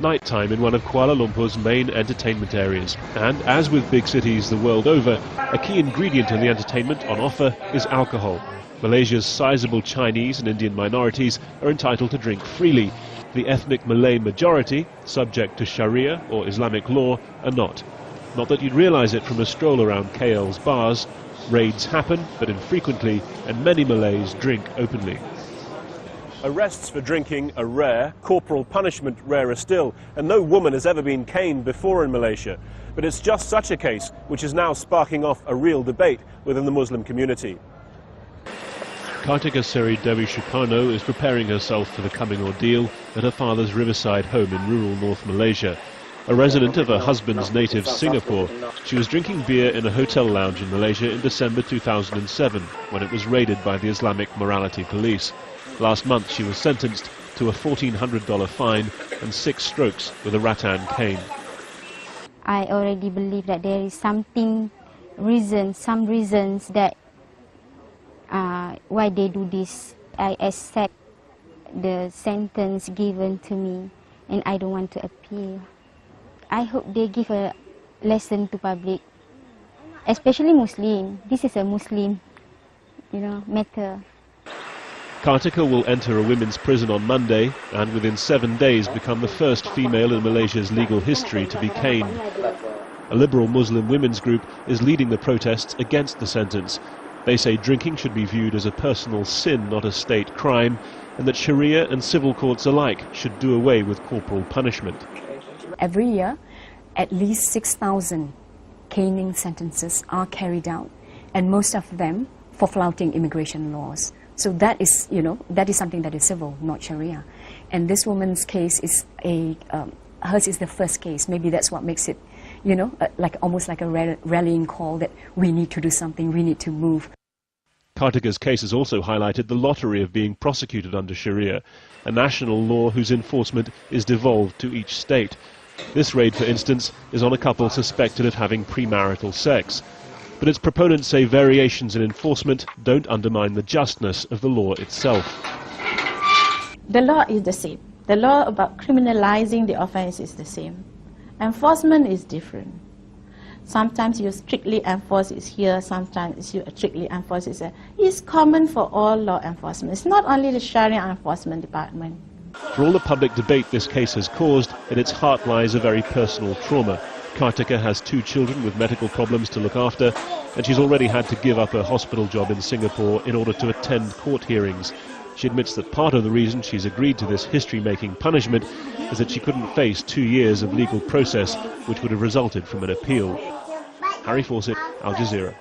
night time in one of Kuala Lumpur's main entertainment areas. And as with big cities the world over, a key ingredient in the entertainment on offer is alcohol. Malaysia's sizable Chinese and Indian minorities are entitled to drink freely. The ethnic Malay majority, subject to Sharia or Islamic law, are not. Not that you'd realise it from a stroll around KL's bars. Raids happen, but infrequently, and many Malays drink openly. Arrests for drinking are rare, corporal punishment rarer still, and no woman has ever been caned before in Malaysia. But it's just such a case which is now sparking off a real debate within the Muslim community. Kartika Seri Dewi Sukarno is preparing herself for the coming ordeal at her father's riverside home in rural North Malaysia. A resident of her husband's native Singapore, she was drinking beer in a hotel lounge in Malaysia in December 2007 when it was raided by the Islamic Morality Police. Last month she was sentenced to a $1,400 fine and 6 strokes with a rattan cane. I already believe that there is some reasons that why they do this. I accept the sentence given to me and I don't want to appeal. I hope they give a lesson to public, especially Muslim. This is a Muslim, matter. Kartika will enter a women's prison on Monday and within 7 days become the first female in Malaysia's legal history to be caned. A liberal Muslim women's group is leading the protests against the sentence. They say drinking should be viewed as a personal sin, not a state crime, and that Sharia and civil courts alike should do away with corporal punishment. Every year, at least 6,000 caning sentences are carried out, and most of them for flouting immigration laws. So that is, that is something that is civil, not Sharia. And this woman's case is hers is the first case. Maybe that's what makes it, almost like a rallying call that we need to do something, we need to move. Kartika's case has also highlighted the lottery of being prosecuted under Sharia, a national law whose enforcement is devolved to each state. This raid, for instance, is on a couple suspected of having premarital sex. But its proponents say variations in enforcement don't undermine the justness of the law itself. The law is the same. The law about criminalizing the offense is the same. Enforcement is different. Sometimes you strictly enforce it here, sometimes you strictly enforce it there. It's common for all law enforcement. It's not only the Sharia Enforcement Department. For all the public debate this case has caused, at its heart lies a very personal trauma. Kartika has 2 children with medical problems to look after, and she's already had to give up her hospital job in Singapore in order to attend court hearings. She admits that part of the reason she's agreed to this history-making punishment is that she couldn't face 2 years of legal process, which would have resulted from an appeal. Harry Fawcett, Al Jazeera.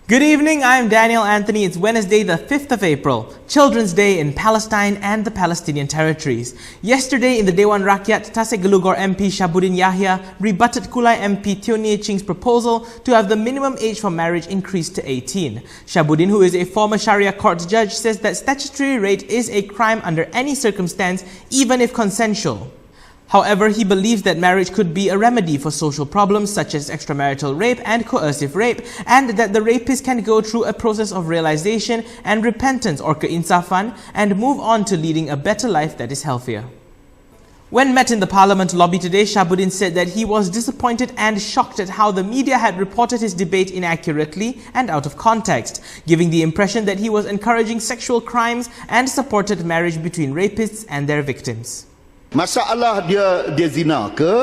Good evening, I'm Daniel Anthony. It's Wednesday, the 5th of April, Children's Day in Palestine and the Palestinian territories. Yesterday in the Dewan Rakyat, Tasik Gelugor MP Shabuddin Yahya rebutted Kulai MP Teo Nie Ching's proposal to have the minimum age for marriage increased to 18. Shabuddin, who is a former Sharia court judge, says that statutory rape is a crime under any circumstance, even if consensual. However, he believes that marriage could be a remedy for social problems such as extramarital rape and coercive rape, and that the rapist can go through a process of realization and repentance or keinsafan and move on to leading a better life that is healthier. When met in the Parliament lobby today, Shabuddin said that he was disappointed and shocked at how the media had reported his debate inaccurately and out of context, giving the impression that he was encouraging sexual crimes and supported marriage between rapists and their victims. Masalah dia zina ke,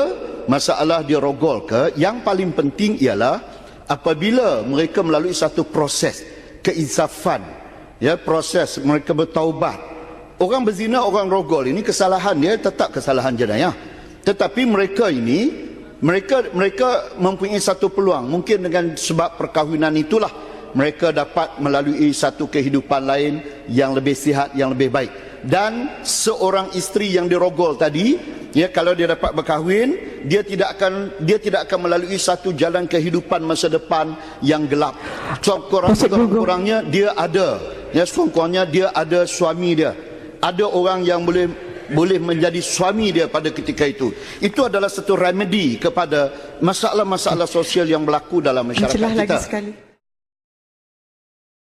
masalah dia rogol ke, yang paling penting ialah apabila mereka melalui satu proses keinsafan, proses mereka bertaubat. Orang berzina, orang rogol ini kesalahan dia tetap kesalahan jenayah. Tetapi mereka ini mereka mempunyai satu peluang, mungkin dengan sebab perkahwinan itulah mereka dapat melalui satu kehidupan lain yang lebih sihat, yang lebih baik. Dan seorang isteri yang dirogol tadi, kalau dia dapat berkahwin, dia tidak akan melalui satu jalan kehidupan masa depan yang gelap. Kurang-kurangnya dia ada, sekurang-kurangnya dia ada suami dia, ada orang yang boleh boleh menjadi suami dia pada ketika itu. Itu adalah satu remedy kepada masalah-masalah sosial yang berlaku dalam masyarakat kita.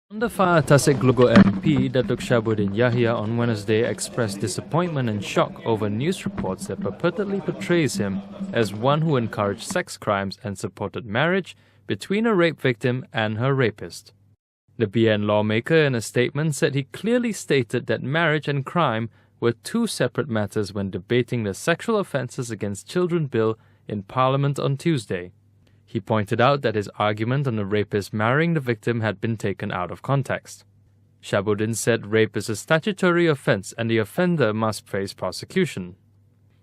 Under fire, Tasik Glugor MP Datuk Shabuddin Yahya on Wednesday expressed disappointment and shock over news reports that purportedly portrays him as one who encouraged sex crimes and supported marriage between a rape victim and her rapist. The BN lawmaker in a statement said he clearly stated that marriage and crime were two separate matters when debating the Sexual Offences Against Children Bill in Parliament on Tuesday. He pointed out that his argument on the rapist marrying the victim had been taken out of context. Shabuddin said rape is a statutory offence and the offender must face prosecution.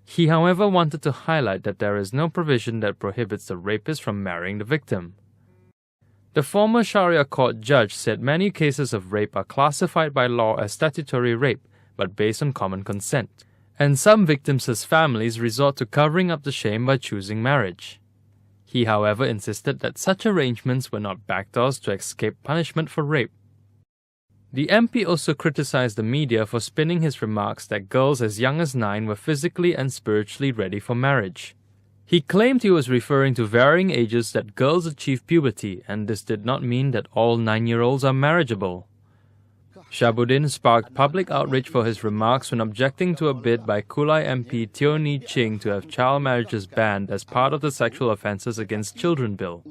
He, however, wanted to highlight that there is no provision that prohibits the rapist from marrying the victim. The former Sharia court judge said many cases of rape are classified by law as statutory rape, but based on common consent, and some victims' families resort to covering up the shame by choosing marriage. He, however, insisted that such arrangements were not backdoors to escape punishment for rape. The MP also criticized the media for spinning his remarks that girls as young as 9 were physically and spiritually ready for marriage. He claimed he was referring to varying ages that girls achieve puberty, and this did not mean that all 9-year-olds are marriageable. Shabuddin sparked public outrage for his remarks when objecting to a bid by Kulai MP Teo Ni Ching to have child marriages banned as part of the Sexual Offences Against Children Bill.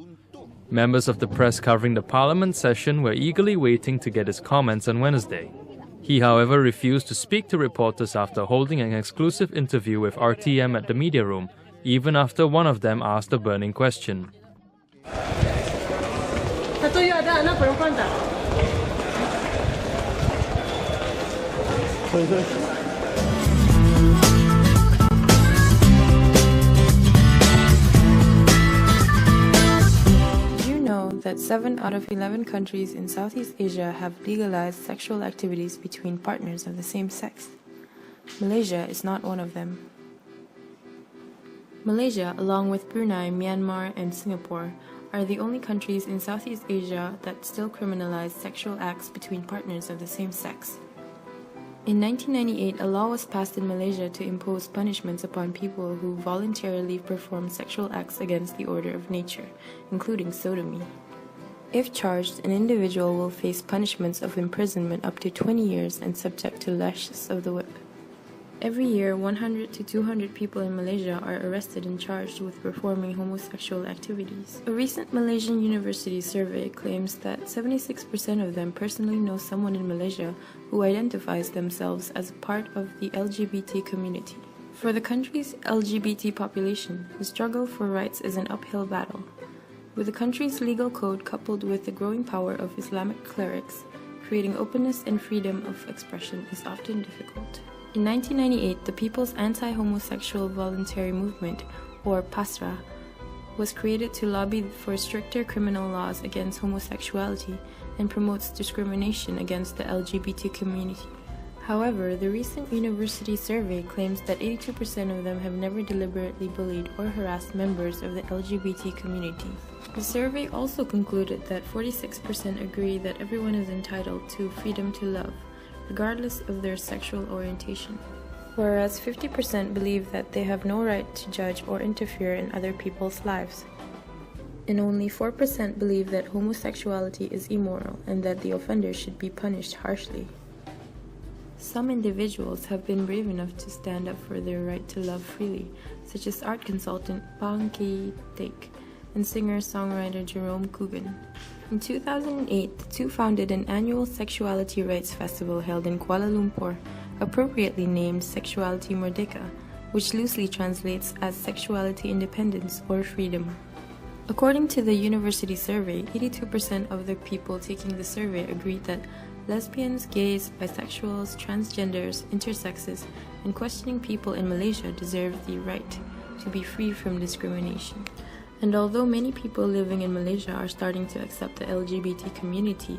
Members of the press covering the Parliament session were eagerly waiting to get his comments on Wednesday. He, however, refused to speak to reporters after holding an exclusive interview with RTM at the media room, even after one of them asked a burning question. That 7 out of 11 countries in Southeast Asia have legalized sexual activities between partners of the same sex. Malaysia is not one of them. Malaysia, along with Brunei, Myanmar, and Singapore, are the only countries in Southeast Asia that still criminalize sexual acts between partners of the same sex. In 1998, a law was passed in Malaysia to impose punishments upon people who voluntarily perform sexual acts against the order of nature, including sodomy. If charged, an individual will face punishments of imprisonment up to 20 years and subject to lashes of the whip. Every year, 100 to 200 people in Malaysia are arrested and charged with performing homosexual activities. A recent Malaysian university survey claims that 76% of them personally know someone in Malaysia who identifies themselves as a part of the LGBT community. For the country's LGBT population, the struggle for rights is an uphill battle. With the country's legal code coupled with the growing power of Islamic clerics, creating openness and freedom of expression is often difficult. In 1998, the People's Anti-Homosexual Voluntary Movement, or PASRA, was created to lobby for stricter criminal laws against homosexuality and promotes discrimination against the LGBT community. However, the recent university survey claims that 82% of them have never deliberately bullied or harassed members of the LGBT community. The survey also concluded that 46% agree that everyone is entitled to freedom to love, regardless of their sexual orientation, whereas 50% believe that they have no right to judge or interfere in other people's lives. And only 4% believe that homosexuality is immoral and that the offender should be punished harshly. Some individuals have been brave enough to stand up for their right to love freely, such as art consultant Pang Ki-Teik and singer-songwriter Jerome Coogan. In 2008, the two founded an annual sexuality rights festival held in Kuala Lumpur, appropriately named Sexuality Merdeka, which loosely translates as sexuality independence or freedom. According to the university survey, 82% of the people taking the survey agreed that lesbians, gays, bisexuals, transgenders, intersexes, and questioning people in Malaysia deserve the right to be free from discrimination. And although many people living in Malaysia are starting to accept the LGBT community,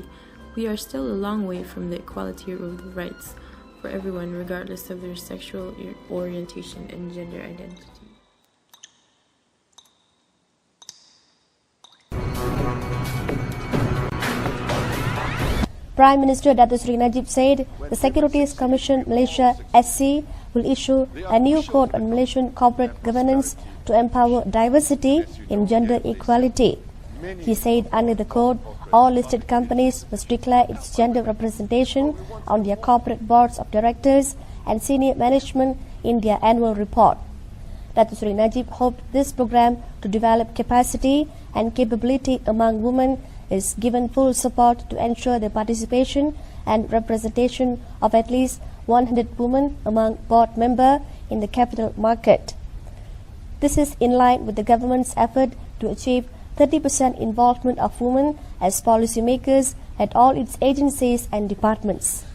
we are still a long way from the equality of the rights for everyone regardless of their sexual orientation and gender identity. Prime Minister Datuk Seri Najib said the Securities Commission Malaysia SC will issue a new code on Malaysian corporate governance to empower diversity in gender equality. He said under the code, all listed companies must declare its gender representation on their corporate boards of directors and senior management in their annual report. Datuk Seri Najib hoped this program to develop capacity and capability among women is given full support to ensure the participation and representation of at least 100 women among board members in the capital market. This is in line with the government's effort to achieve 30% involvement of women as policymakers at all its agencies and departments.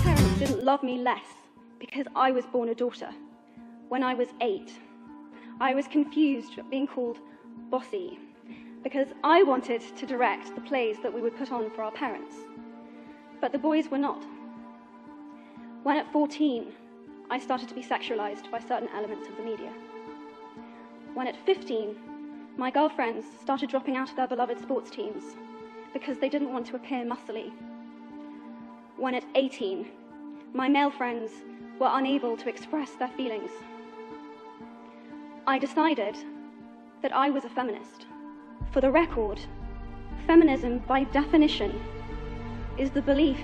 Parents didn't love me less because I was born a daughter. When I was 8, I was confused at being called bossy because I wanted to direct the plays that we would put on for our parents. But the boys were not. When at 14, I started to be sexualized by certain elements of the media. When at 15, my girlfriends started dropping out of their beloved sports teams because they didn't want to appear muscly. When at 18, my male friends were unable to express their feelings. I decided that I was a feminist. For the record, feminism by definition is the belief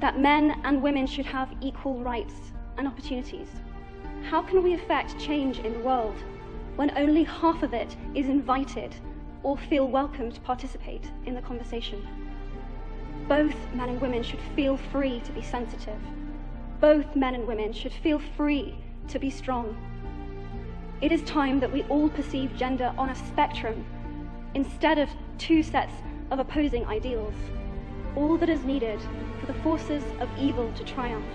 that men and women should have equal rights and opportunities. How can we affect change in the world when only half of it is invited or feel welcome to participate in the conversation? Both men and women should feel free to be sensitive. Both men and women should feel free to be strong. It is time that we all perceive gender on a spectrum instead of two sets of opposing ideals. All that is needed for the forces of evil to triumph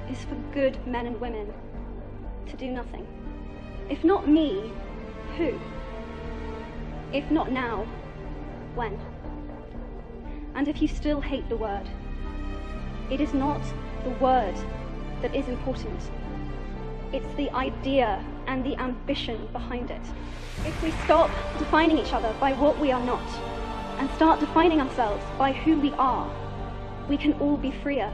is for good men and women to do nothing. If not me, who? If not now, when? And if you still hate the word, it is not the word that is important. It's the idea and the ambition behind it. If we stop defining each other by what we are not and start defining ourselves by who we are, we can all be freer.